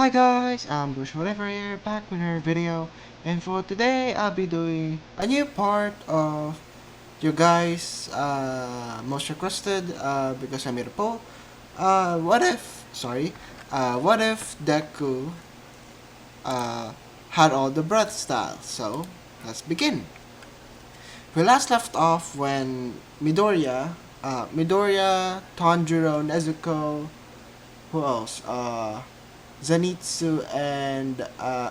Hi guys, I'm Bush Whatever here, back with another video, and for today I'll be doing a new part of your guys' most requested because I made a poll. What if Deku had all the breath styles? So let's begin. We last left off when Midoriya, Tanjiro, Nezuko, who else? Zenitsu and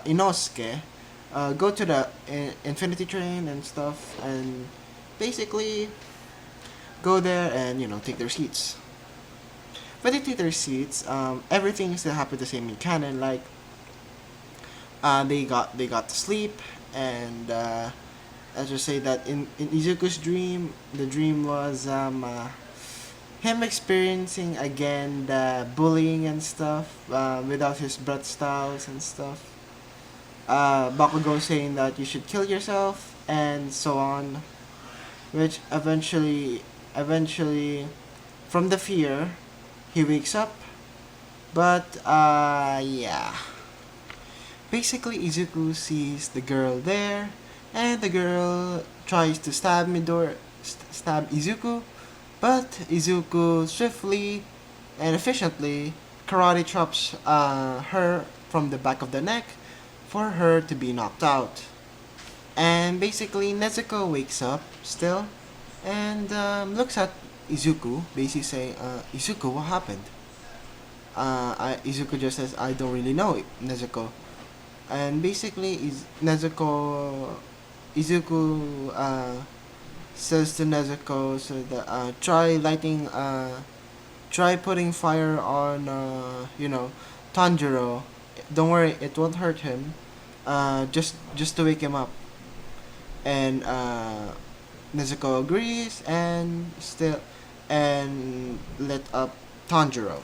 Inosuke go to the Infinity Train and stuff, and basically go there and take their seats. When they take their seats, everything still happened the same in canon. Like they got to sleep, and let's just say that in Izuku's dream, the dream was him experiencing again the bullying and stuff without his breath styles and stuff. Bakugo saying that you should kill yourself and so on, which eventually, from the fear, he wakes up. But yeah, basically Izuku sees the girl there, and the girl tries to stab Izuku, but Izuku swiftly and efficiently karate chops her from the back of the neck for her to be knocked out. And basically, Nezuko wakes up still and looks at Izuku, basically saying, Izuku, what happened? Izuku just says, I don't really know, Nezuko. And basically, Izuku says to Nezuko, so that try putting fire on, Tanjiro. Don't worry, it won't hurt him. Just to wake him up. And Nezuko agrees and lit up Tanjiro,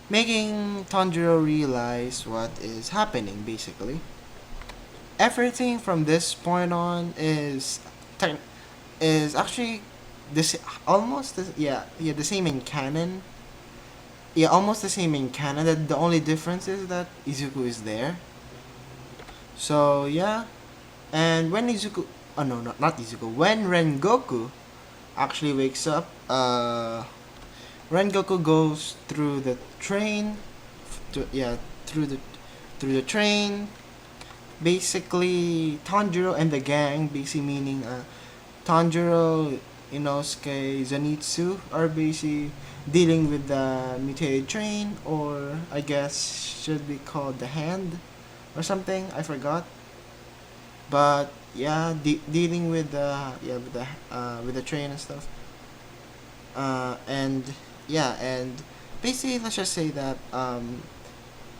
making Tanjiro realize what is happening. Basically, everything from this point on is actually this almost the same in canon. Yeah, almost the same in canon. That the only difference is that Izuku is there. So yeah, and when Izuku, oh no, not Izuku. When Rengoku actually wakes up, Rengoku goes through the train, through the train. Basically, Tanjiro and the gang, basically meaning Tanjiro, Inosuke, Zenitsu are basically dealing with the mutated train, or I guess should be called the hand or something. I forgot. But yeah, dealing with with the train and stuff. And yeah, and basically let's just say that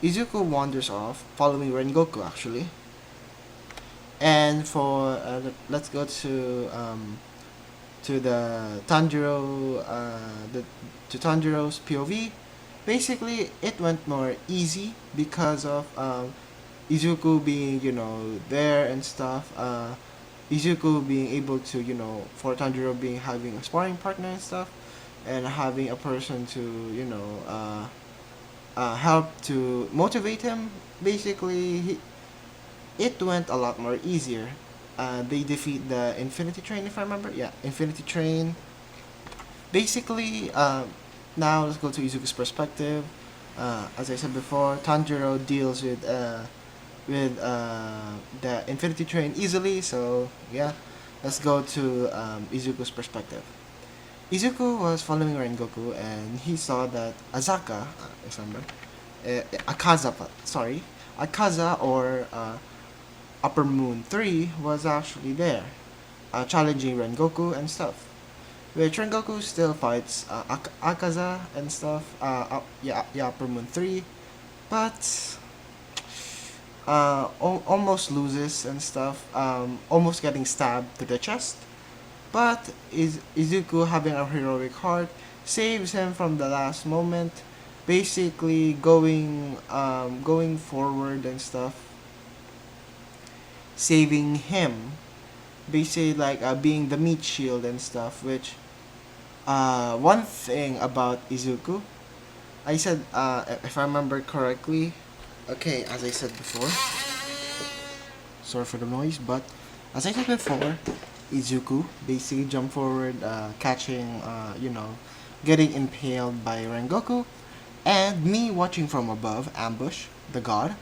Izuku wanders off, following Rengoku actually. And for let's go to the Tanjiro to Tanjiro's POV. Basically, it went more easy because of Izuku being there and stuff. Izuku being able to for Tanjiro being having a sparring partner and stuff, and having a person to help to motivate him. Basically, it went a lot more easier. They defeat the Infinity Train, if I remember. Yeah, Infinity Train. Basically, now let's go to Izuku's perspective. As I said before, Tanjiro deals with the Infinity Train easily. So yeah, let's go to Izuku's perspective. Izuku was following Rengoku, and he saw that Azaka, if I remember, Akaza or Upper Moon 3 was actually there, challenging Rengoku and stuff. Which Rengoku still fights Akaza and stuff, Upper Moon 3, but almost loses and stuff, almost getting stabbed to the chest. But Izuku, having a heroic heart, saves him from the last moment, basically going forward and stuff, saving him, basically like being the meat shield and stuff. Which one thing about Izuku, I said if I remember correctly, Okay, as I said before, sorry for the noise, but as I said before, Izuku basically jumped forward, catching, getting impaled by Rengoku, and me watching from above, ambush, the god,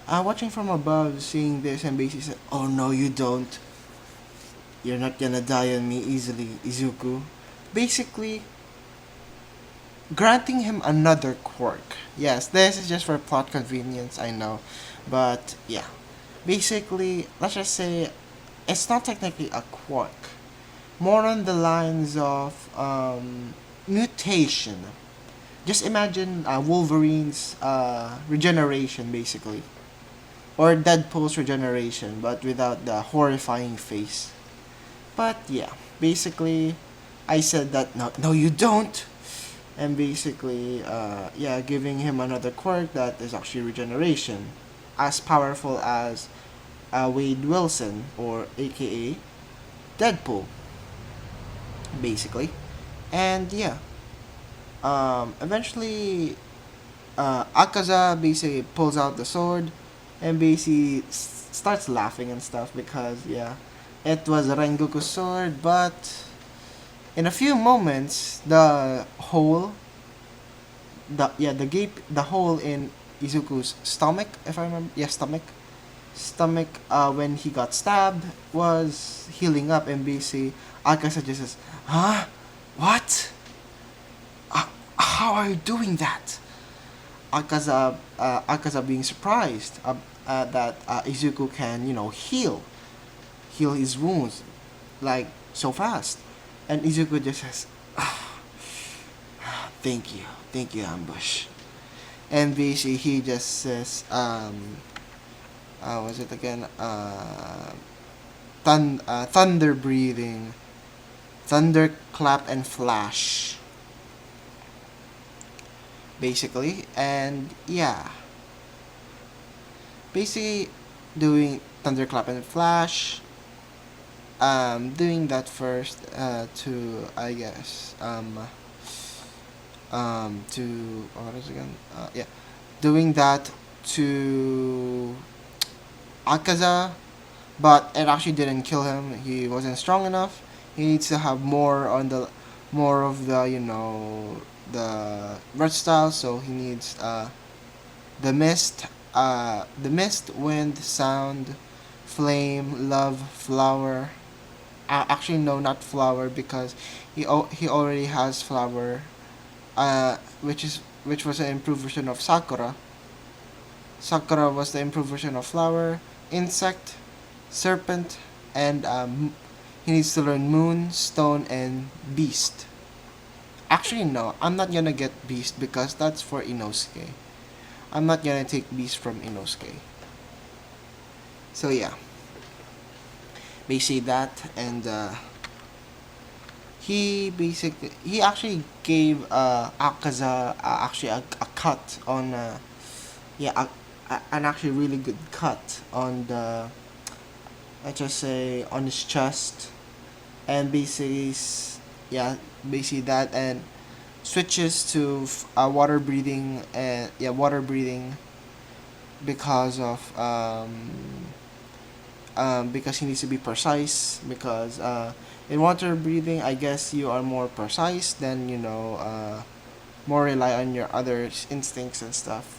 watching from above, seeing this, and basically said, "Oh no, you don't. You're not gonna die on me easily, Izuku." Basically, granting him another quirk. Yes, this is just for plot convenience, I know, but yeah. Basically, let's just say it's not technically a quirk. More on the lines of mutation. Just imagine Wolverine's regeneration, basically. Or Deadpool's regeneration, but without the horrifying face. But yeah, basically, I said that no, you don't. And basically, yeah, giving him another quirk that is actually regeneration, as powerful as Wade Wilson, or AKA Deadpool, basically. And yeah, eventually, Akaza basically pulls out the sword and basically starts laughing and stuff because, yeah, it was Rengoku's sword, but in a few moments, the hole in Izuku's stomach, if I remember, yeah, stomach, when he got stabbed, was healing up, and basically Akaza just says, "Huh? What? How are you doing that?" Akaza being surprised that Izuku can, heal his wounds like so fast, and Izuku just says, thank you, Ambush." And basically he just says, was it again? Thunder breathing, thunder clap and flash, basically, and yeah, basically doing thunderclap and flash, doing that first, to, I guess, to, what is it again, yeah, doing that to Akaza, but it actually didn't kill him. He wasn't strong enough. He needs to have more of the, the red style, so he needs the mist, wind, sound, flame, love, flower. Actually, no, not flower, because he already has flower, which was an improved version of Sakura. Sakura was the improved version of flower, insect, serpent, and he needs to learn moon, stone, and beast. Actually, no, I'm not gonna get beast because that's for Inosuke. I'm not gonna take beast from Inosuke. So yeah, basically that, and he actually gave Akaza actually a cut on, yeah, an actually really good cut on the, let's just say, on his chest, and basically, yeah, basically that, and switches to water breathing, and yeah, water breathing, because of because he needs to be precise, because in water breathing, I guess you are more precise than, more rely on your other instincts and stuff.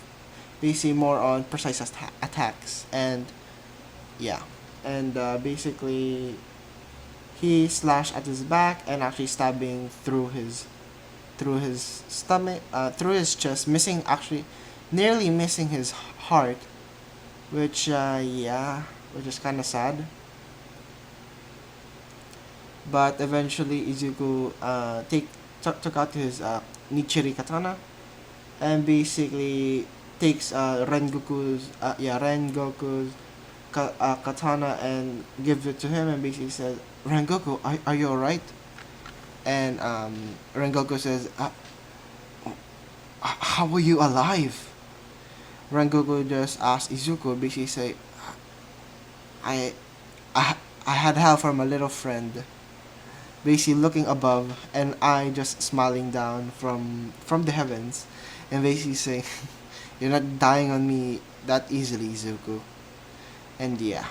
Basically more on precise attacks, and yeah, and basically he slashed at his back and actually stabbing through his stomach, through his chest, missing, actually nearly missing his heart, which, yeah, which is kind of sad. But eventually Izuku took out his Nichiri katana, and basically takes Rengoku's katana, and gives it to him, and basically says, "Rengoku, are you alright?" And Rengoku says, "How were you alive?" Rengoku just asks Izuku, basically say, I, I had help from a little friend." Basically looking above, and I just smiling down from the heavens, and basically saying, You're not dying on me that easily, Izuku. And yeah.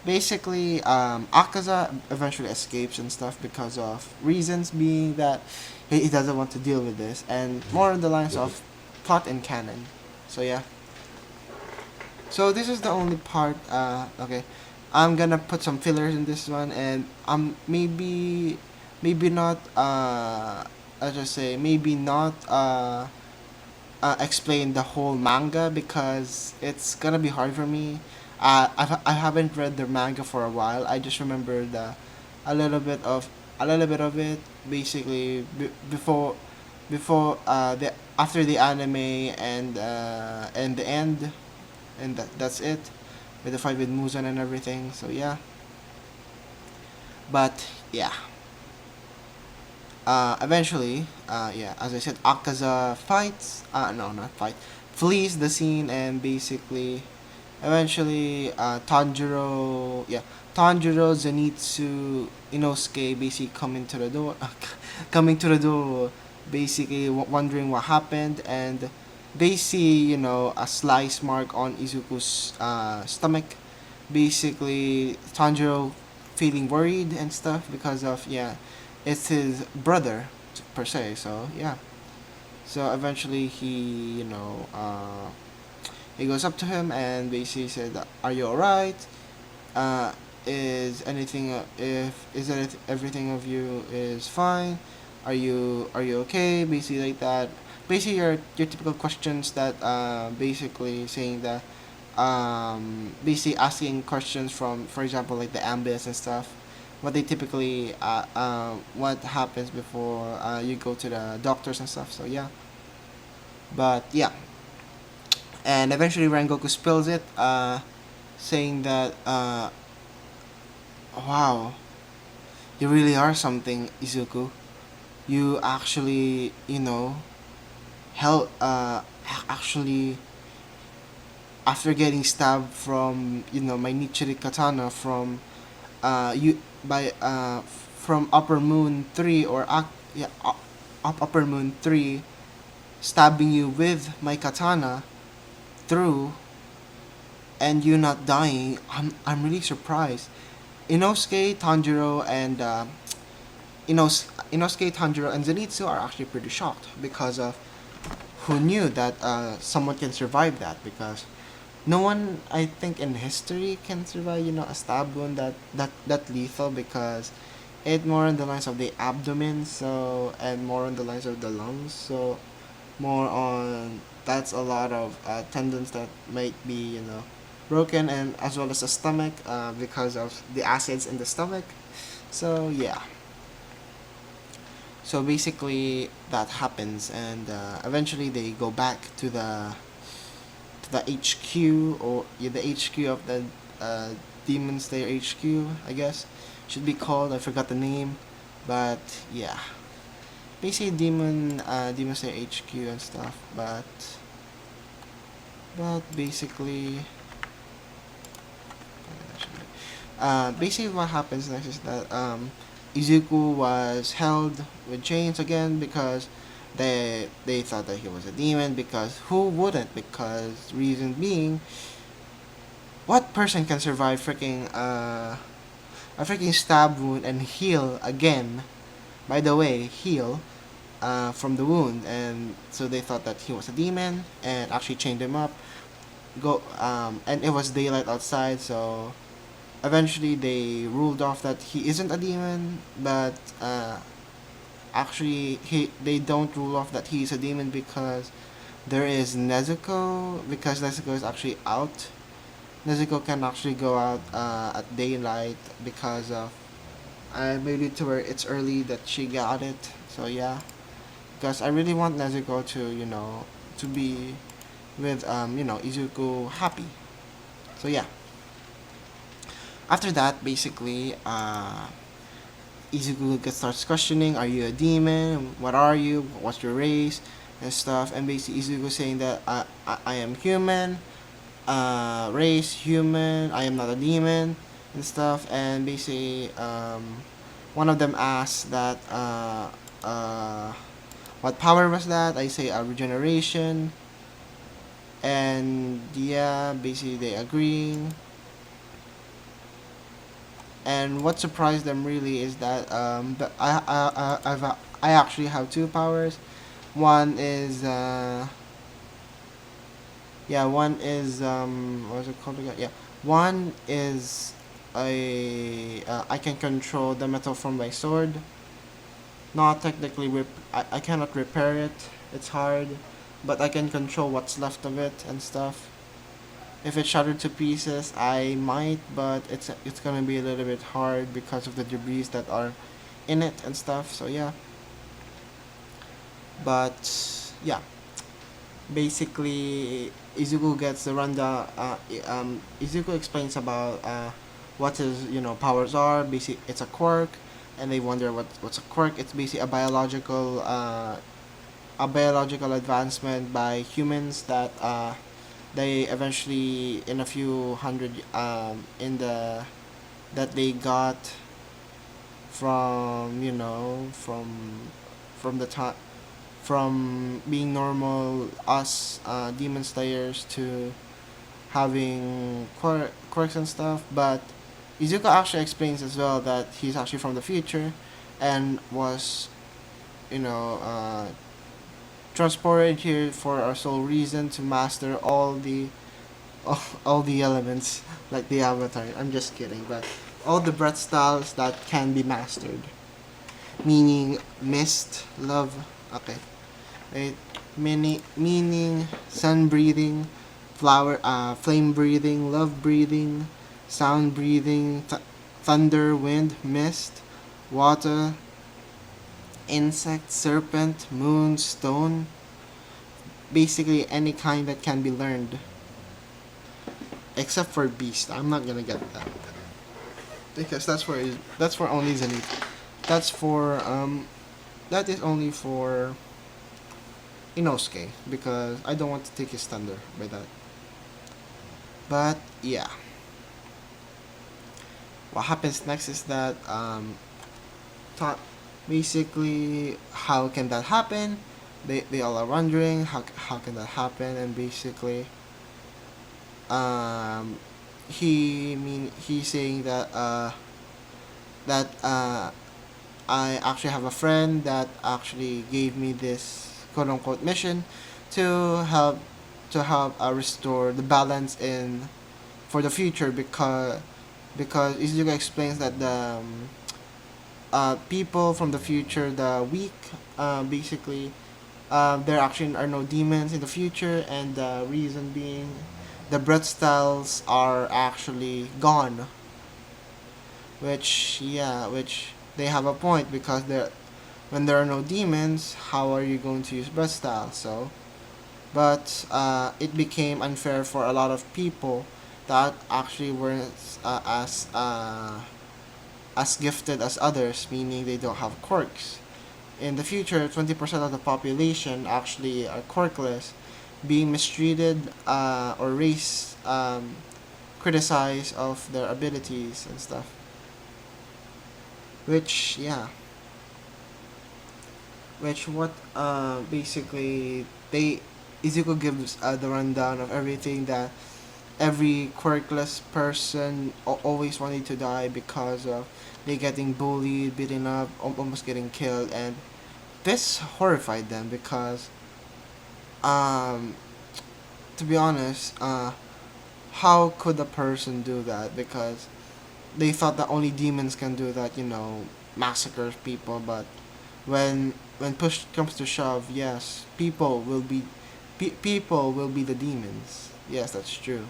Basically, Akaza eventually escapes and stuff because of reasons being that he doesn't want to deal with this, and more on the lines of plot and canon. So yeah. So this is the only part. Okay, I'm gonna put some fillers in this one, and maybe not. I'll just say maybe not. Explain the whole manga because it's gonna be hard for me. I haven't read the manga for a while. I just remember a little bit of a little bit of it. Basically, before the after the anime and the end, and that's it, with the fight with Muzan and everything. So yeah, but yeah. Eventually, yeah, as I said, Akaza fights. No, not fight. Flees the scene and basically, eventually, Tanjiro, Zenitsu, Inosuke basically coming to the door, coming to the door, basically wondering what happened, and they see a slice mark on Izuku's stomach. Basically, Tanjiro feeling worried and stuff because of it's his brother per se. So yeah. So eventually he goes up to him and basically said, "Are you alright? Uh, is anything if is that everything of you is fine? Are you okay?" Basically like that. Basically your typical questions that basically saying that basically asking questions from, for example, like the ambience and stuff, what they typically what happens before you go to the doctors and stuff. So yeah, but yeah, and eventually Rengoku spills it, saying that wow, you really are something, Izuku. You actually hell actually, after getting stabbed from my Nichiri katana from you by from Upper Moon 3, or yeah, Upper Moon 3, stabbing you with my katana through, and you not dying. I'm really surprised. Inosuke, Tanjiro, and Inosuke, Tanjiro, and Zenitsu are actually pretty shocked because of who knew that someone can survive that, because no one, I think, in history can survive a stab wound that lethal, because it more on the lines of the abdomen, so, and more on the lines of the lungs, so more on, that's a lot of tendons that might be broken, and as well as the stomach, because of the acids in the stomach. So yeah, so basically that happens, and eventually they go back to the HQ, or yeah, the HQ of the Demon Slayer HQ, I guess should be called. I forgot the name, but yeah, basically Demon Slayer HQ and stuff. But basically, basically what happens next is that Izuku was held with chains again because they thought that he was a demon, because who wouldn't? Because reason being, what person can survive a freaking stab wound and heal again? By the way, heal from the wound, and so they thought that he was a demon and actually chained him up. And it was daylight outside, so eventually they ruled off that he isn't a demon, but actually they don't rule off that he's a demon because there is Nezuko, because Nezuko is actually out. Nezuko can actually go out at daylight because of, I made it to where it's early that she got it. So yeah, because I really want Nezuko to to be with Izuku happy. So yeah, after that basically Izuku starts questioning, "Are you a demon? What are you? What's your race?" and stuff. And basically Izuku saying that I am human, race human. I am not a demon and stuff. And basically, one of them asks that what power was that? I say regeneration. And yeah, basically they agreeing. And what surprised them really is that I actually have two powers. One is one is what's it called again? Yeah, one is I can control the metal from my sword. Not technically I cannot repair it. It's hard, but I can control what's left of it and stuff. If it's shattered to pieces, I might, but it's gonna be a little bit hard because of the debris that are in it and stuff. So yeah, but yeah, basically Izuku gets the rundown. Izuku explains about what his powers are. Basically, it's a quirk, and they wonder what's a quirk. It's basically a biological advancement by humans that they eventually in a few hundred in the that they got from from the time from being normal us demon slayers to having quirks and stuff. But Izuka actually explains as well that he's actually from the future and was you know transported here for our sole reason to master all the elements like the avatar. I'm just kidding, but all the breath styles that can be mastered, meaning mist, love. Okay, right. Meaning sun breathing, flame breathing, love breathing, sound breathing, thunder, wind, mist, water, insect, serpent, moon, stone. Basically, any kind that can be learned, except for beast. I'm not gonna get that because that's for only Zenith. That's for that is only for Inosuke because I don't want to take his thunder by that. But yeah, what happens next is that basically how can that happen? They all are wondering how can that happen, and basically um he's saying that I actually have a friend that actually gave me this quote unquote mission to help restore the balance in for the future because Izuka explains that the people from the future, the weak, basically there actually are no demons in the future, and the reason being the breath styles are actually gone. Which they have a point because when there are no demons, how are you going to use breath style? So, but it became unfair for a lot of people that actually weren't as gifted as others, meaning they don't have quirks. In the future, 20% of the population actually are quirkless, being mistreated or race criticized of their abilities and stuff. Which yeah, which what basically they Izuku gives the rundown of everything that every quirkless person always wanted to die because of they getting bullied, beaten up, almost getting killed, and this horrified them because um to be honest, how could a person do that? Because they thought that only demons can do that, massacre people. But when push comes to shove, yes, people will be the demons. Yes, that's true.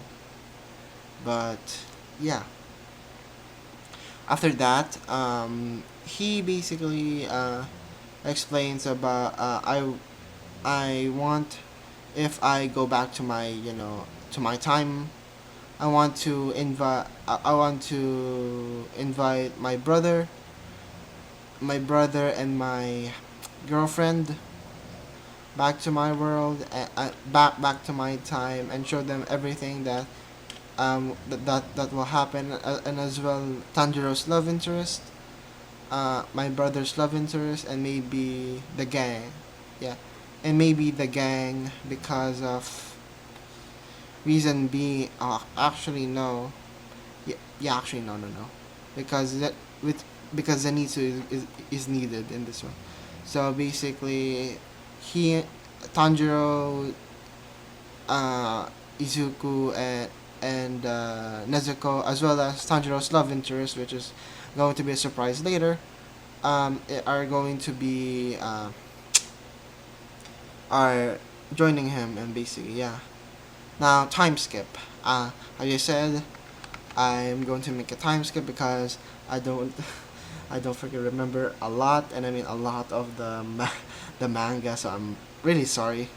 But yeah, after that, he basically explains about I want if I go back to my to my time. I want to invite my brother and my girlfriend back to my world, back to my time, and show them everything that will happen, and as well Tanjiro's love interest, my brother's love interest, and maybe the gang, yeah, and maybe the gang because of Reason being, actually no. Yeah, yeah, actually no, no, no, because that with because Zenitsu is needed in this one. So basically, he, Tanjiro, uh, Izuku, and Nezuko, as well as Tanjiro's love interest, which is going to be a surprise later, are going to be are joining him, and basically, yeah. Now, time skip. As I said, I'm going to make a time skip because I don't I don't freaking remember a lot, and I mean a lot of the manga, so I'm really sorry.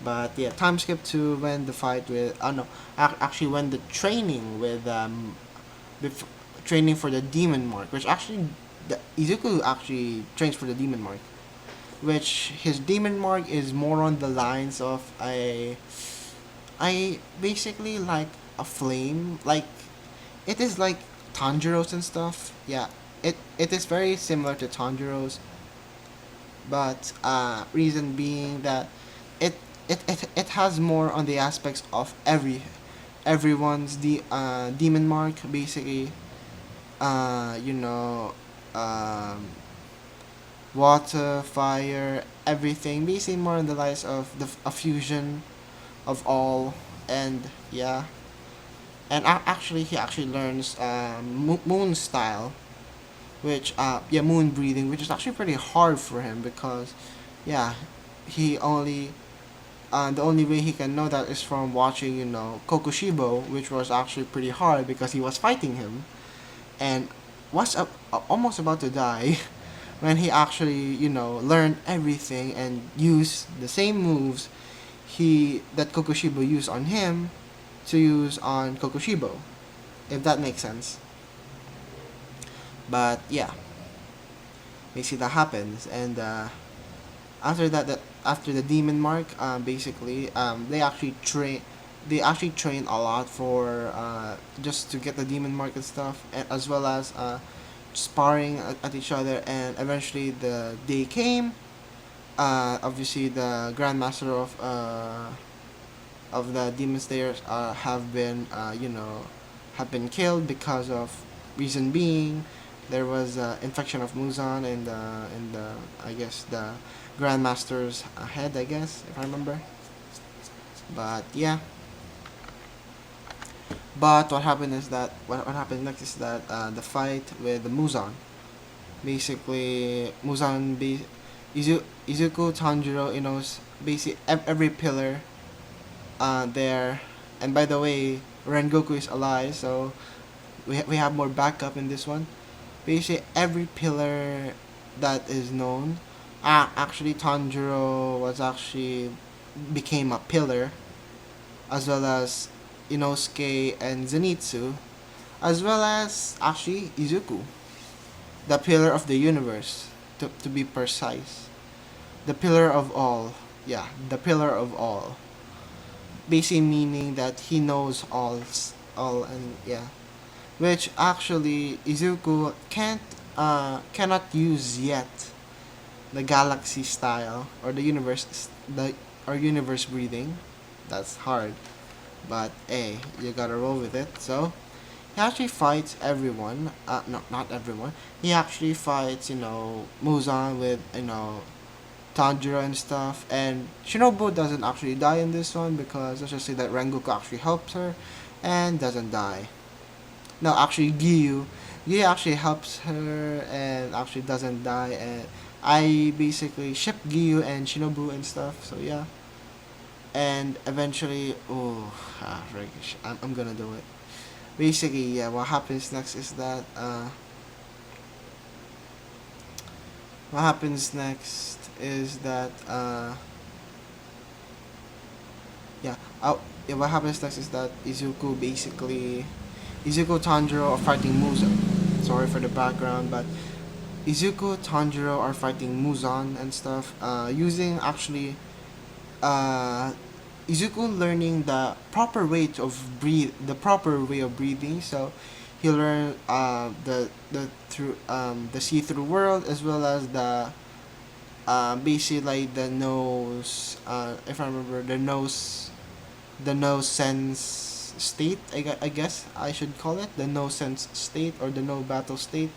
But yeah, time skip to when the fight with, oh no, actually when the training with bef- training for the demon mark, which actually the Izuku actually trains for the demon mark, which his demon mark is more on the lines of I basically like a flame, like it is like Tanjiro's and stuff. Yeah, it is very similar to Tanjiro's, but reason being that it it has more on the aspects of everyone's demon mark, basically. You know, um, water, fire, everything, basically more on the lines of a fusion of all, and yeah. And actually, he actually learns moon style, which yeah, moon breathing, which is actually pretty hard for him because yeah, he only the only way he can know that is from watching, you know, Kokushibo, which was actually pretty hard because he was fighting him and was almost about to die when he actually, you know, learned everything and used the same moves that Kokushibo used on him to use on Kokushibo, if that makes sense. But yeah, basically that happens, and after that, after the demon mark, basically, they actually train a lot for just to get the demon mark and stuff, and as well as sparring at each other, and eventually the day came. Obviously, the grandmaster of the demon slayers have been have been killed because of reason being there was infection of Muzan and I guess the grandmaster's head, I guess, if I remember. But yeah, but what happened is that what happened next is that the fight with the Muzan, basically Izuku, Tanjiro, you know, basically every pillar there. And by the way, Rengoku is alive, so we have more backup in this one. Basically, every pillar that is known. Actually, Tanjiro was actually became a pillar, as well as Inosuke and Zenitsu, as well as actually Izuku, the pillar of the universe, to be precise. The pillar of all. Yeah, the pillar of all. Basically meaning that he knows all, and yeah, which actually Izuku cannot use yet the galaxy style or universe breathing. That's hard, but hey, you gotta roll with it. So he actually fights everyone. No, not everyone. He actually fights, Muzan with, Tanjiro and stuff. And Shinobu doesn't actually die in this one because let's just say that Rengoku actually helps her and doesn't die. No, actually Giyu actually helps her and actually doesn't die. And I basically ship Giyu and Shinobu and stuff. So yeah. And eventually, I'm gonna do it. Basically, yeah. What happens next is that what happens next is that yeah. Yeah, what happens next is that Izuku, Tanjiro are fighting Muzan. Sorry for the background, but Izuku, Tanjiro are fighting Muzan and stuff. Using actually uh, Izuku learning the proper way of breathing. So he learned the see through world, as well as the basically like the nose. If I remember, the no sense state. I guess I should call it the no sense state or the no battle state.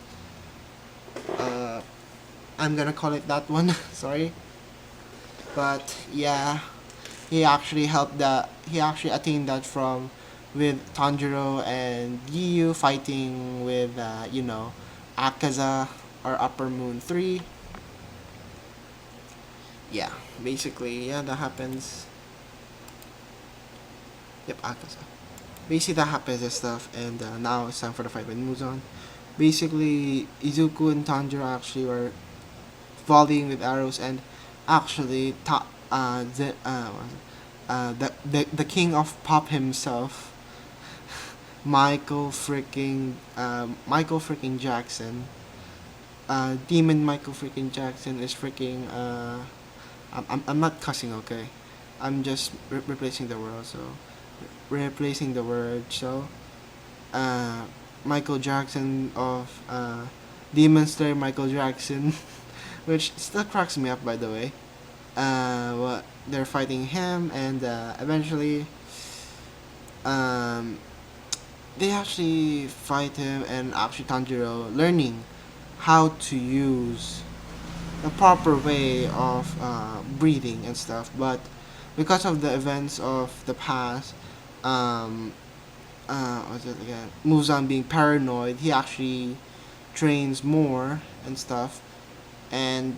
Uh, I'm gonna call it that one. Sorry, but yeah, he actually attained that from with Tanjiro and Giyu fighting with Akaza or Upper Moon 3. Yeah, basically, yeah, that happens. Yep, Akaza. Basically, that happens and stuff, and now it's time for the fight with Muzan. Basically, Izuku and Tanjiro actually were volleying with arrows, and actually, the king of pop himself, Michael freaking Jackson, Demon Michael freaking Jackson is freaking I'm not cussing, okay? I'm just replacing the word. So replacing the word. So uh, Michael Jackson of Demon Slayer Michael Jackson, which still cracks me up, by the way. What they're fighting him, and eventually, um, they actually fight him, and actually Tanjiro learning how to use the proper way of breathing and stuff. But because of the events of the past, um, what's it again? Muzan being paranoid, he actually trains more and stuff, and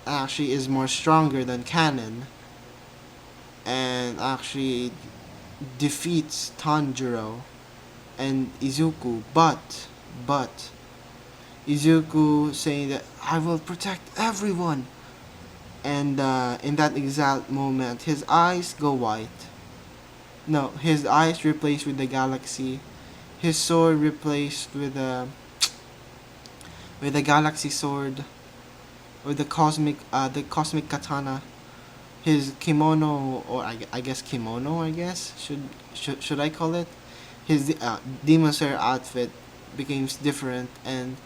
actually is more stronger than Canon, and actually defeats Tanjiro and Izuku. But Izuku saying that I will protect everyone, and in that exact moment, his eyes go white. No, his eyes replaced with the galaxy. His sword replaced with a galaxy sword, with the cosmic katana. His kimono, or I guess kimono, I guess should I call it? His Demon Slayer outfit becomes different and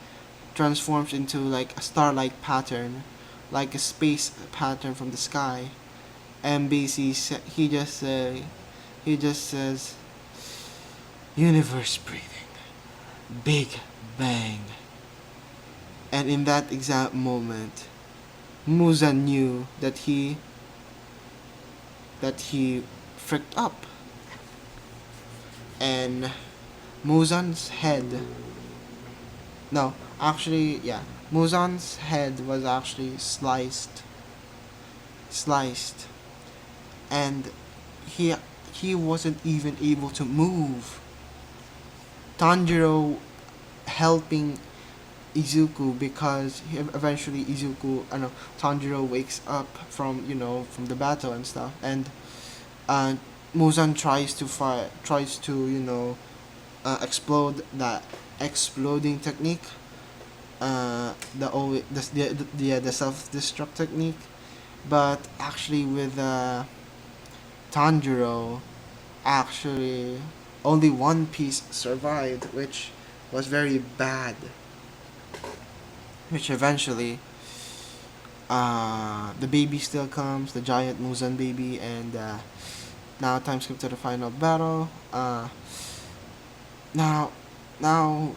transforms into like a starlight pattern, like a space pattern from the sky. And basically, he just says, "Universe breathing, Big Bang." And in that exact moment, Muzan knew that he fricked up, and Muzan's head. No, actually, yeah, Muzan's head was actually sliced, and he he wasn't even able to move. Tanjiro helping Izuku, because eventually Tanjiro wakes up from from the battle and stuff, and uh, Muzan tries to explode that exploding technique, the self destruct technique, but actually with Tanjiro, actually only one piece survived, which was very bad. Which eventually, the baby still comes, the giant Muzan baby, and now time skip to the final battle. Now, now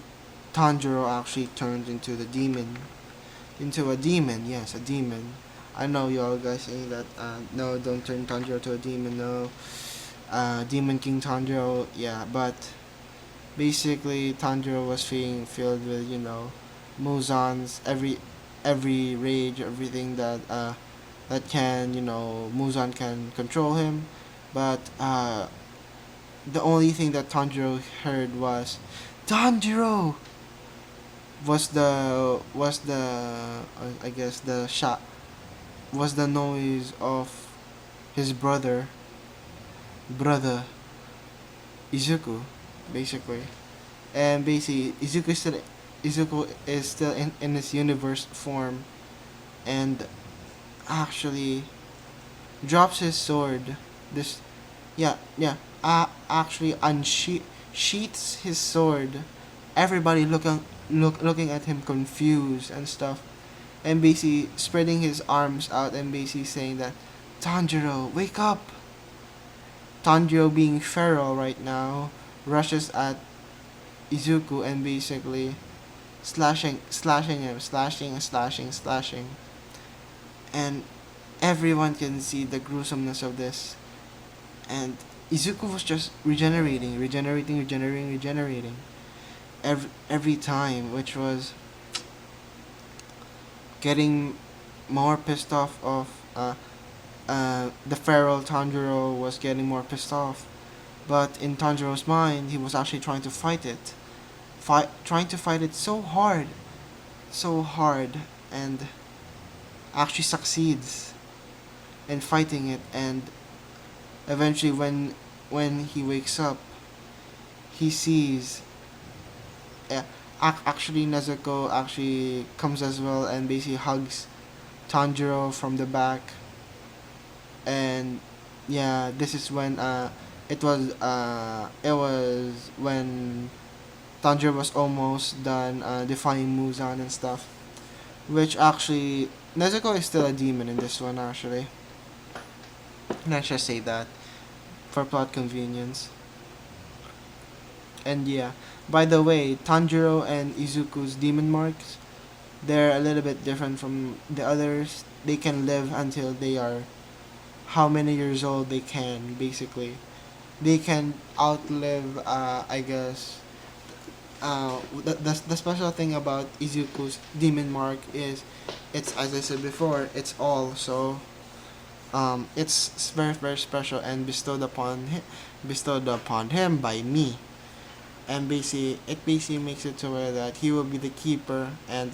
Tanjiro actually turns into a demon. Yes, a demon. I know y'all guys saying that no, don't turn Tanjiro to a demon. No, Demon King Tanjiro. Yeah, but basically Tanjiro was being filled with Muzan's every rage, everything that can Muzan can control him, but the only thing that Tanjiro heard was Tanjiro was the I guess the shot was the noise of his brother Izuku, basically. And basically Izuku is still in his universe form, and actually drops his sword. This actually sheaths his sword. Everybody looking at him confused and stuff, and basically spreading his arms out and basically saying that, Tanjiro, wake up. Tanjiro, being feral right now, rushes at Izuku and basically slashing him, slashing, and everyone can see the gruesomeness of this. And Izuku was just regenerating every time, which was getting more pissed off of the feral Tanjiro was getting more pissed off. But in Tanjiro's mind, he was actually trying to fight it, trying to fight it so hard, and actually succeeds in fighting it. And eventually, when he wakes up, he sees. Uh, Actually, Nezuko actually comes as well and basically hugs Tanjiro from the back. And yeah, this is when it was when Tanjiro was almost done defying Muzan and stuff. Which actually, Nezuko is still a demon in this one actually. Let's just say that for plot convenience. And yeah, by the way, Tanjiro and Izuku's demon marks, they're a little bit different from the others. They can live until they are how many years old they can, basically. They can outlive, I guess. The special thing about Izuku's demon mark is, it's, as I said before, it's all. So it's very special and bestowed upon him by me. And basically makes it to where that he will be the keeper, and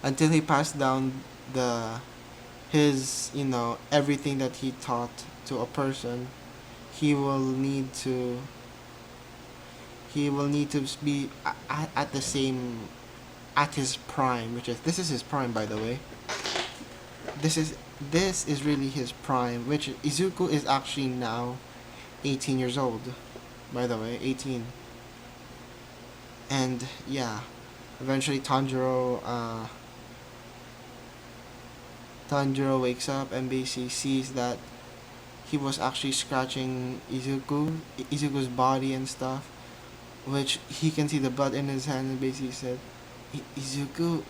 until he passed down the his everything that he taught to a person, he will need to be at the same, at his prime, which is, this is his prime, by the way. This is really his prime, which Izuku is actually now 18 years old, by the way, 18. And yeah, eventually Tanjiro wakes up and basically sees that he was actually scratching Izuku's body and stuff, which he can see the blood in his hand, and basically said, Izuku,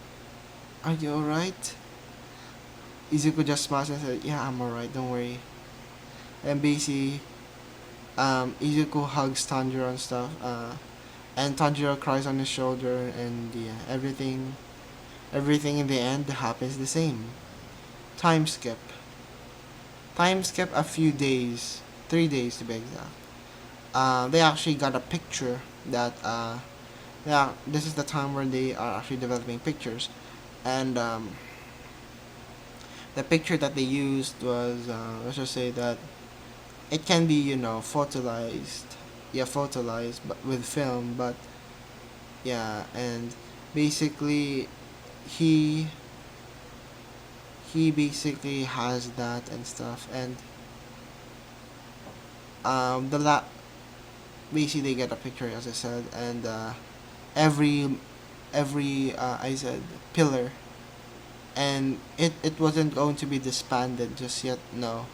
are you alright? Izuku just smiles and said, yeah, I'm alright, don't worry. And basically, Izuku hugs Tanjiro and stuff, and Tanjiro cries on his shoulder, and yeah, everything in the end happens the same. Time skip a few days, 3 days to be exact. They actually got a picture that yeah, this is the time where they are actually developing pictures. And the picture that they used was, let's just say that it can be, photolized but with film. But yeah, and basically he basically has that and stuff. And the basically they get a picture, as I said. And every I said pillar, and it wasn't going to be disbanded just yet. No,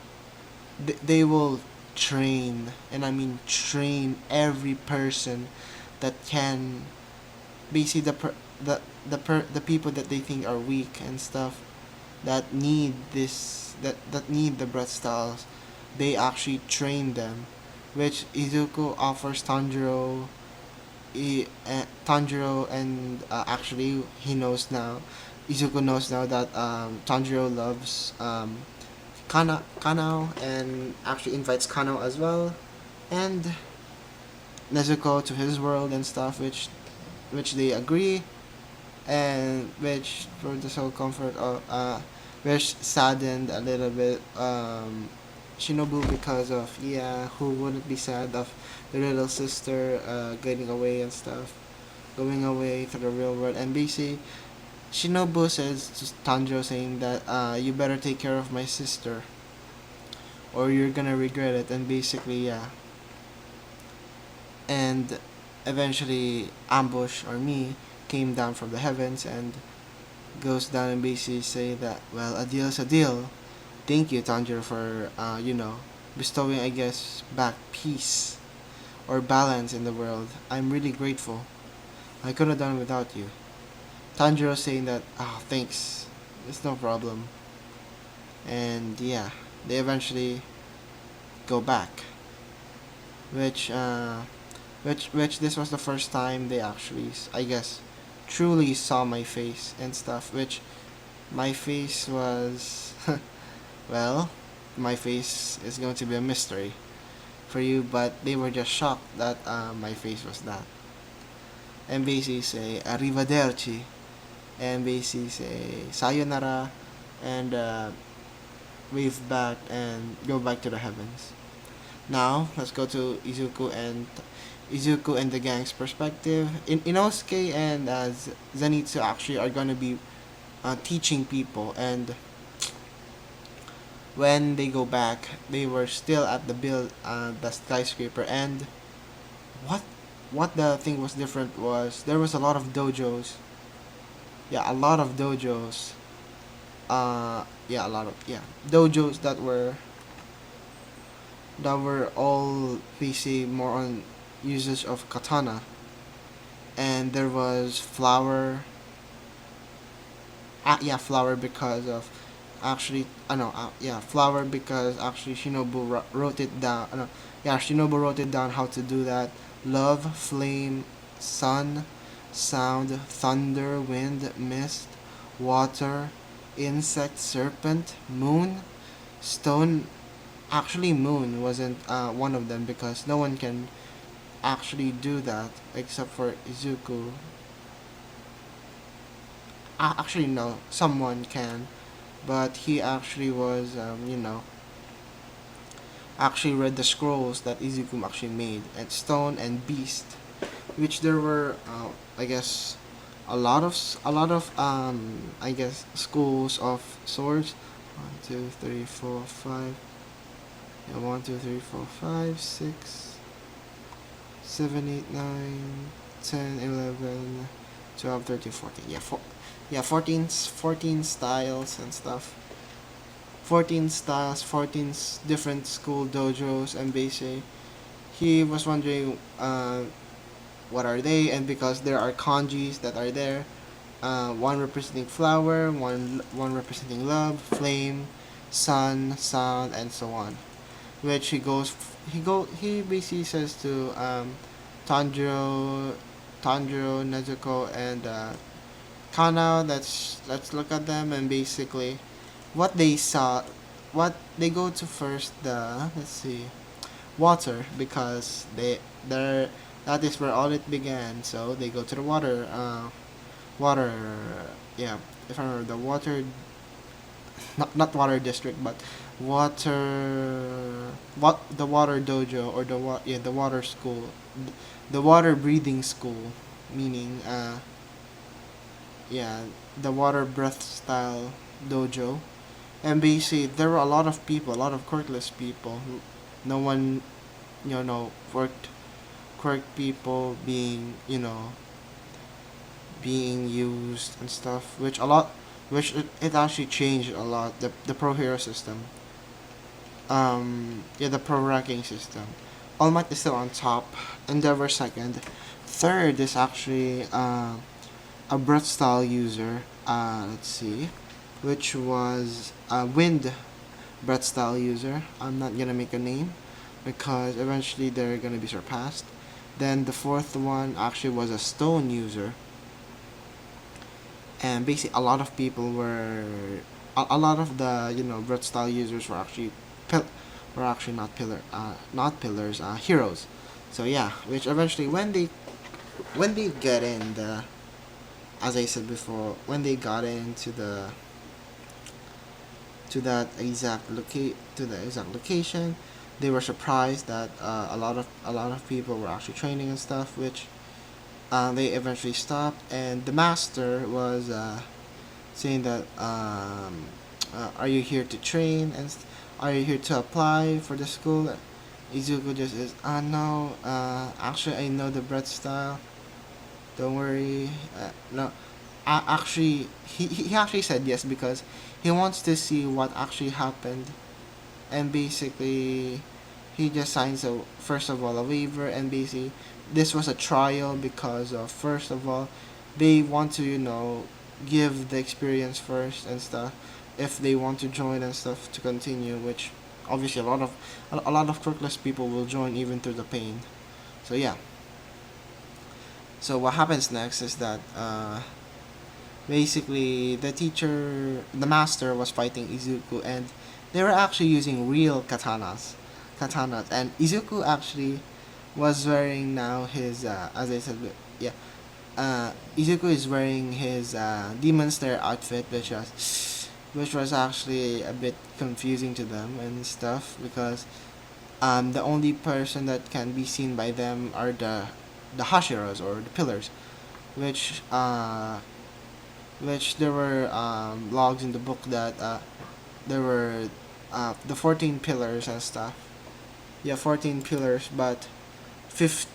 they will train, and I mean train every person that can, basically the people that they think are weak and stuff, that need that need the breath styles. They actually train them, which Izuku offers Tanjiro. Tanjiro, and actually he knows now. Izuku knows now that Tanjiro loves Kanao, and actually invites Kanao as well, and Nezuko to his world and stuff, which they agree, and which, for the sole comfort of which saddened a little bit Shinobu, because of, yeah, who wouldn't be sad of the little sister getting away and stuff, going away to the real world. And basically Shinobu says to Tanjiro, saying that you better take care of my sister or you're gonna regret it. And basically, yeah, and eventually Ambush, or me, came down from the heavens and goes down and basically say that, well, a deal is a deal. Thank you, Tanjiro, for bestowing, I guess, back peace or balance in the world. I'm really grateful. I couldn't have done it without you. Tanjiro saying that, oh, thanks. It's no problem. And yeah, they eventually go back. Which, which this was the first time they actually, I guess, truly saw my face and stuff. Which my face was, well, my face is going to be a mystery for you, but they were just shocked that my face was that. And basically say arrivederci, and basically say sayonara, and wave back and go back to the heavens. Now let's go to Izuku and the gang's perspective. Inosuke and Zenitsu actually are gonna be teaching people, and when they go back, they were still at the skyscraper. And what what the thing was different was there was a lot of dojos. Yeah, a lot of dojos. Yeah, a lot of dojos that were all PC more on usage of katana, and there was flower. Yeah, flower because of actually I know yeah, flower because actually Shinobu wrote it down. No, yeah, Shinobu wrote it down how to do that. Love, flame, sun, sound, thunder, wind, mist, water, insect, serpent, moon, stone. Actually, moon wasn't one of them because no one can actually do that except for Izuku. Actually, no, someone can, but he actually was, actually read the scrolls that Izuku actually made, and stone and beast, which there were, I guess, I guess, schools of swords. 1, 2, 3, 4, 5. Yeah, 1, 2, 3, 4, 5, 6, 7, 8, 9, 10, 11, 12, 13, 14. Yeah, 14 styles and stuff. 14 styles, 14 different school dojos, and basically he was wondering what are they, and because there are kanjis that are there, one representing flower, one representing love, flame, sun, sound, and so on. Which he basically says to Tanjiro, Nezuko, and Kana. Let's look at them, and basically what they saw, what they go to first, the let's see, water, because they're that is where all it began. So they go to the water, yeah, if I remember, the water, not water district, but the water dojo, or the water school, the water breathing school, meaning yeah, the water breath style dojo. And basically there were a lot of people, a lot of quirkless people. No one, quirked people being, being used and stuff, which it actually changed a lot, the pro hero system. Yeah, the pro ranking system. All Might is still on top, Endeavor second, third is actually a breath style user, let's see, which was a wind breath style user. I'm not gonna make a name because eventually they're gonna be surpassed. Then the fourth one actually was a stone user, and basically a lot of people were a lot of the breath style users were actually not pillars, heroes. So yeah, which eventually when they get in the, as I said before, when they got into the to the exact location, they were surprised that a lot of people were actually training and stuff, which they eventually stopped, and the master was saying that, are you here to train, and are you here to apply for the school? Izuku just is, no, actually I know the breath style, don't worry. No, actually he actually said yes because he wants to see what actually happened and basically he just signs a first of all a waiver, and basically this was a trial because of first of all they want to give the experience first and stuff if they want to join and stuff to continue, which obviously a lot of quirkless people will join even through the pain. So yeah. So what happens next is that basically the master was fighting Izuku, and they were actually using real katanas, and Izuku actually was wearing now his as I said, yeah, Izuku is wearing his Demon Slayer outfit, which was actually a bit confusing to them and stuff because the only person that can be seen by them are the Hashiras or the pillars, which there were logs in the book that there were the 14 pillars and stuff. Yeah, 14 pillars, fifth,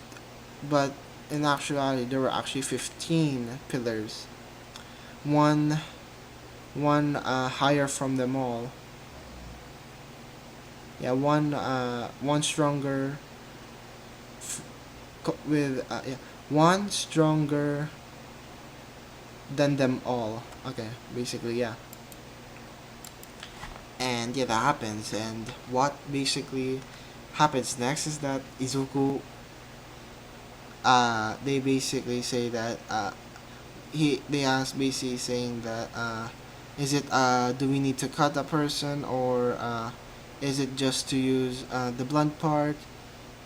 but in actuality there were actually 15 pillars. One higher from them all. Yeah, one stronger with yeah, one stronger than them all. Okay, basically yeah. And yeah, that happens. And what basically happens next is that Izuku, they basically say that they ask basically saying that is it do we need to cut a person, or is it just to use the blunt part?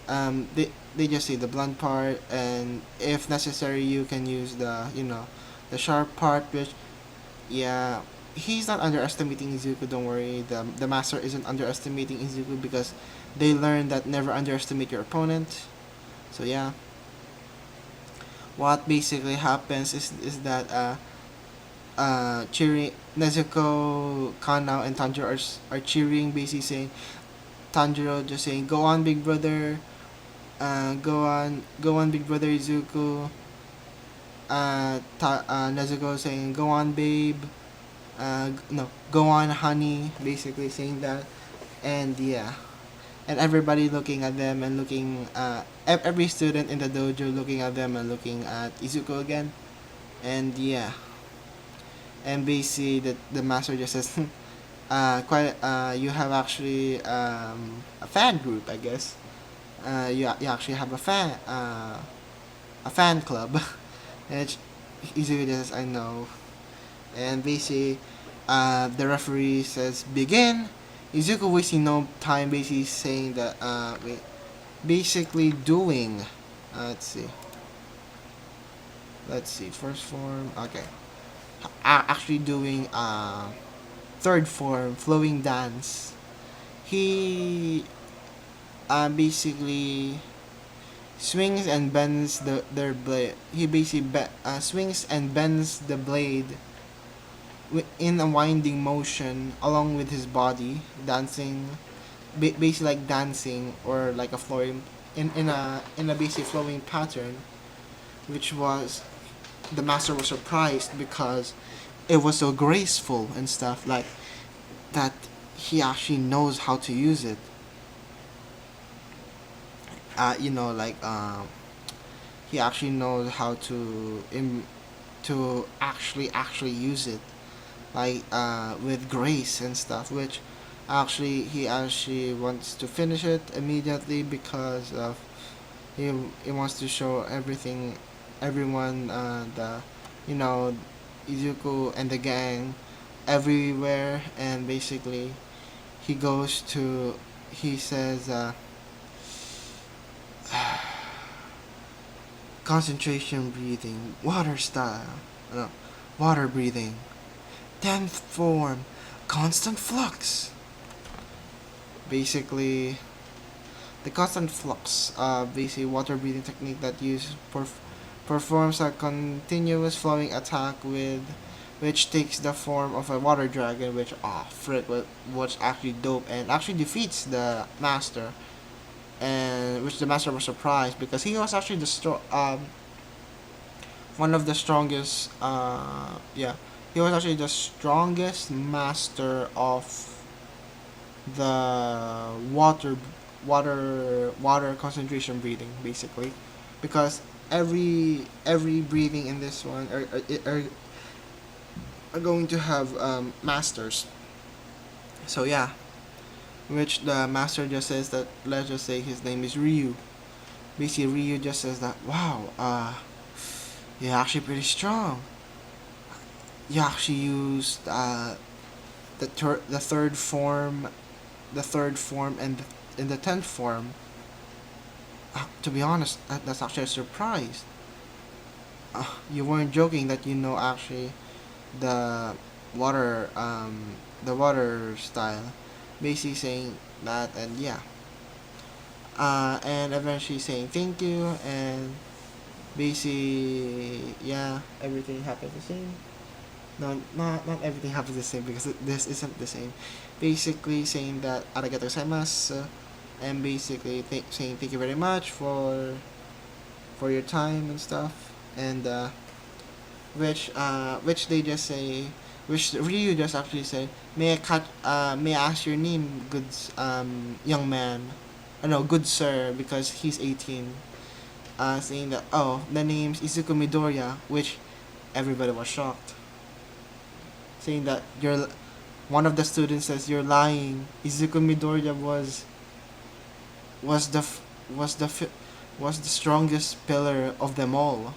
They just say the blunt part, and if necessary you can use the sharp part, which yeah, he's not underestimating Izuku. Don't worry, the master isn't underestimating Izuku because they learned that never underestimate your opponent. So yeah, what basically happens is that cheering Nezuko, Kanao, and Tanjiro are cheering, basically saying Tanjiro just saying go on big brother, go on big brother Izuku. Nezuko saying go on babe, no, go on honey, basically saying that. And yeah, and everybody looking at them and looking every student in the dojo looking at them and looking at Izuku again. And yeah, and basically the master just says quite you have actually a fan group, I guess. You actually have a fan club. And Izuku just I know. And basically the referee says begin. Izuku wasting no time, basically saying that basically doing let's see first form, okay, actually doing third form flowing dance. He basically swings and bends their blade. He basically swings and bends the blade in a winding motion along with his body, dancing, basically like dancing or like a flowing in a basically flowing pattern, which was the master was surprised because it was so graceful and stuff like that. He actually knows how to use it. Like he actually knows how to actually use it, like with grace and stuff, which actually he actually wants to finish it immediately because of he wants to show everyone the you know Izuku and the gang everywhere. And basically he says concentration breathing, water style, no, water breathing, 10th form, constant flux. Basically, the constant flux, basically water breathing technique that performs a continuous flowing attack which takes the form of a water dragon, which frick, what's actually dope and actually defeats the master, and which the master was surprised because he was actually one of the strongest. Yeah, he was actually the strongest master of the water concentration breathing, basically, because every breathing in this one are going to have masters. So yeah, which the master just says that, let's just say his name is Ryu. Basically, Ryu just says that, wow, you're actually pretty strong. You actually used the third form, and in the 10th form. To be honest, that's actually a surprise. You weren't joking that you know actually the water the water style, basically saying that. And yeah, and eventually saying thank you, and basically yeah, everything happens the same. No, not everything happens the same, because this isn't the same. Basically saying that arigato gozaimasu, and basically saying thank you very much for your time and stuff, and which they just say, which Ryu just actually say, may I ask your name, good young man, no, good sir, because he's 18. Saying that, oh, the name's Izuku Midoriya, which everybody was shocked. Saying that you're one of the students says you're lying. Izuku Midoriya was the f- was the fi- was the strongest pillar of them all.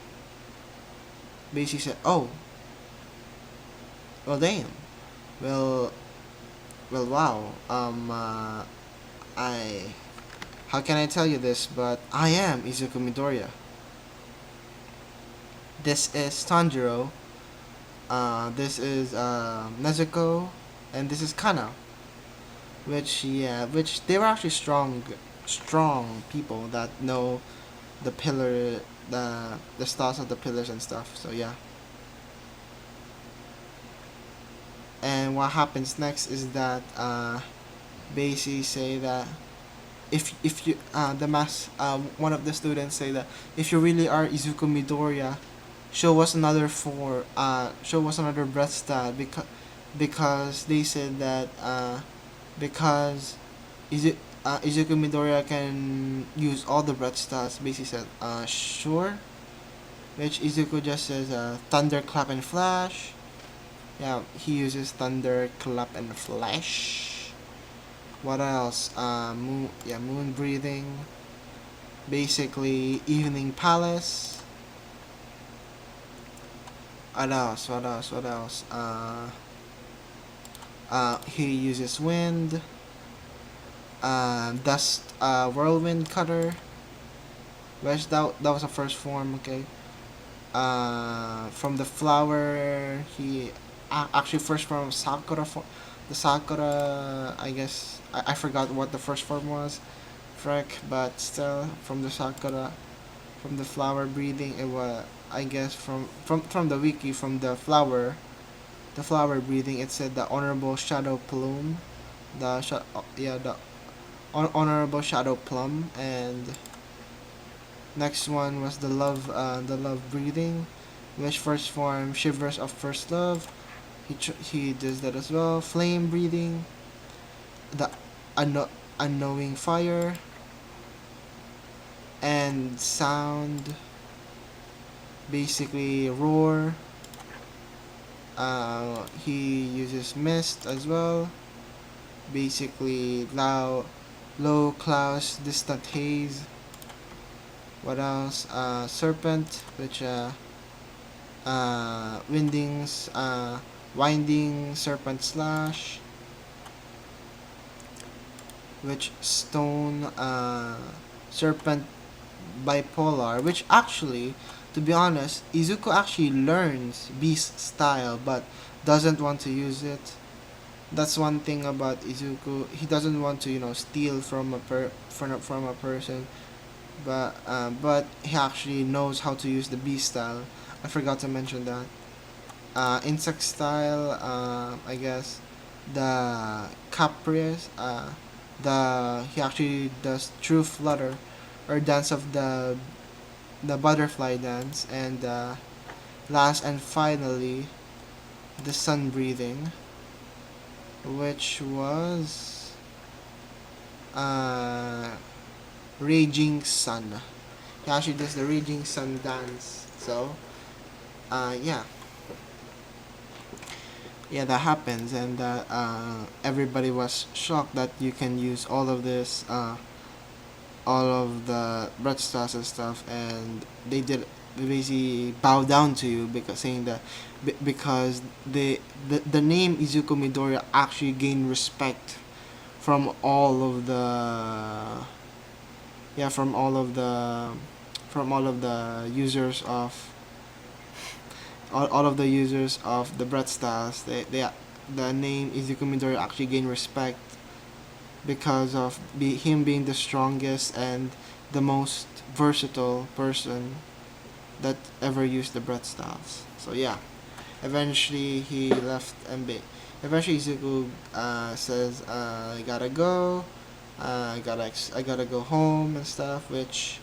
Basically said, oh, well, damn. Well, wow. I how can I tell you this? But I am Izuku Midoriya. This is Tanjiro. This is Nezuko, and this is Kana. Which they were actually strong people that know the pillar, the styles of the pillars and stuff. So yeah. And what happens next is that basically say that if you the mass one of the students say that if you really are Izuku Midoriya, show us another breath style, because they said that because Izuku Midoriya can use all the breath styles. Basically said sure, which Izuku just says thunder, clap, and flash. Yeah, he uses thunder, clap, and flash. What else? Moon breathing. Basically, evening palace. What else? He uses wind. Dust. Whirlwind cutter. Which that was a first form. Okay. From the flower, he actually first form Sakura. The Sakura, I guess I forgot what the first form was, frick. But still, from the Sakura, from the flower breathing, it was, I guess, from the wiki, from the flower breathing, it said the honorable shadow plume, the honorable shadow plum. And next one was the love breathing, which first form shivers of first love. He does that as well. Flame breathing, the unknowing fire, and sound. Basically roar. He uses mist as well. Basically low clouds, distant haze. What else? Serpent, which windings, winding serpent slash, which stone, serpent bipolar, which actually, to be honest, Izuku actually learns beast style but doesn't want to use it. That's one thing about Izuku. He doesn't want to, steal from from a person, but he actually knows how to use the beast style. I forgot to mention that. Insect style, I guess, the Caprice, he actually does true flutter, or dance of the butterfly dance. And last and finally, the sun breathing, which was uh, Raging Sun. He actually does the Raging Sun dance. So, yeah, yeah, that happens, and that everybody was shocked that you can use all of the bread stars and stuff, and they basically bow down to you because saying that because the name Izuku Midoriya actually gained respect from all of the yeah from all of the users of all of the users of the bread stars. The name Izuku Midoriya actually gained respect because of him being the strongest and the most versatile person that ever used the breath styles. So yeah, eventually he left and eventually Izuku says, "I gotta go. I gotta go home and stuff." Which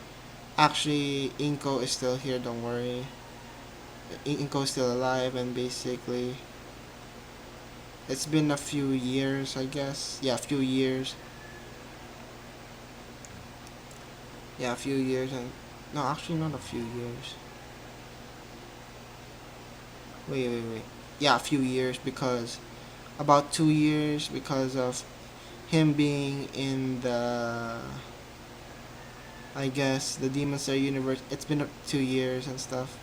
actually Inko is still here. Don't worry, Inko is still alive, and basically it's been a few years, I guess. Yeah, a few years. Yeah, a few years, and no, actually not a few years. Wait. Yeah, a few years because about 2 years because of him being in the I guess the Demon Slayer universe. It's been 2 years and stuff,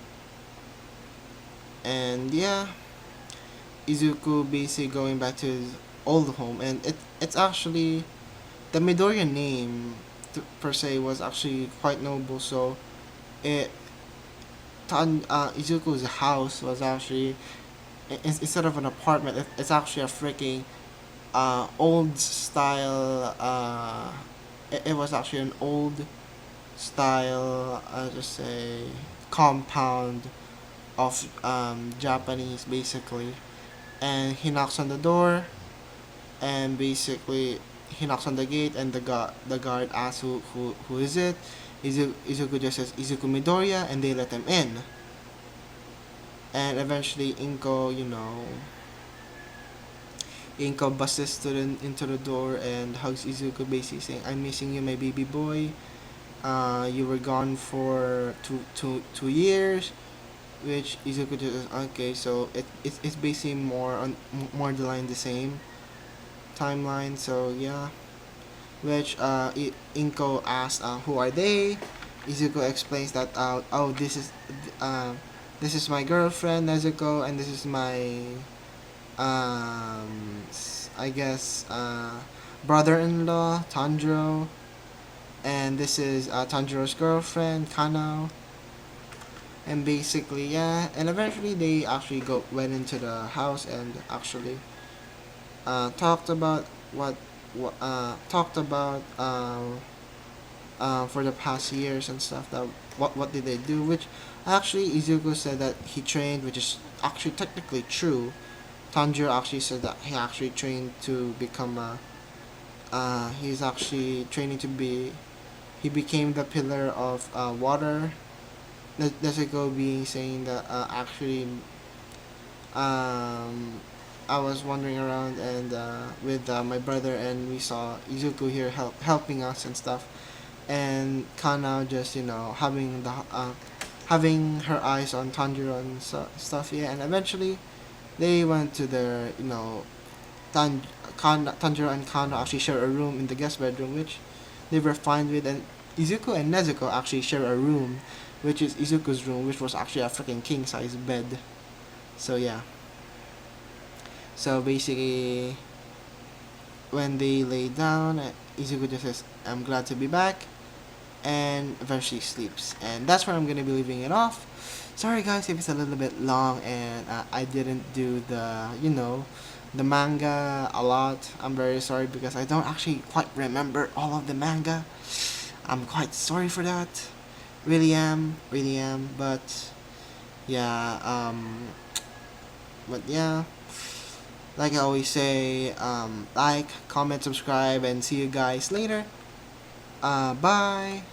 and yeah, Izuku basically going back to his old home, and it's actually the Midoriya name per se was actually quite noble. So it Izuku's house was actually instead of an apartment, it's actually a freaking old style. It was actually an old style. I just say compound of Japanese basically, and he knocks on the door, and basically he knocks on the gate, and the guard asks who is it. Izuku just says Izuku Midoriya, and they let him in. And eventually Inko busts into the door and hugs Izuku, basically saying, "I'm missing you, my baby boy. You were gone for 2 years," which Izuku just says, "Okay." So it's basically more the line the same timeline. So yeah, which Inko asks, "Who are they?" Izuku explains that, "Oh, this is my girlfriend Nezuko, and this is my I guess brother-in-law Tanjiro, and this is Tanjiro's girlfriend Kanao." And basically, yeah, and eventually they actually went into the house and actually talked about what talked about for the past years and stuff, that what did they do, which actually Izuku said that he trained, which is actually technically true. Tanjiro actually said that he actually trained to become a he's actually training to be he became the pillar of water. Nezuko being saying that actually um, I was wandering around and with my brother, and we saw Izuku here helping us and stuff, and Kana just having her eyes on Tanjiro and stuff, yeah, and eventually they went to their Tanjiro and Kana actually share a room in the guest bedroom, which they were fine with, and Izuku and Nezuko actually share a room, which is Izuku's room, which was actually a freaking king size bed. So yeah. So basically, when they lay down, Izuku just says, "I'm glad to be back," and eventually sleeps. And that's where I'm gonna be leaving it off. Sorry guys if it's a little bit long and I didn't do the manga a lot. I'm very sorry because I don't actually quite remember all of the manga. I'm quite sorry for that. Really am. But yeah, yeah, like I always say, like, comment, subscribe, and see you guys later. Bye.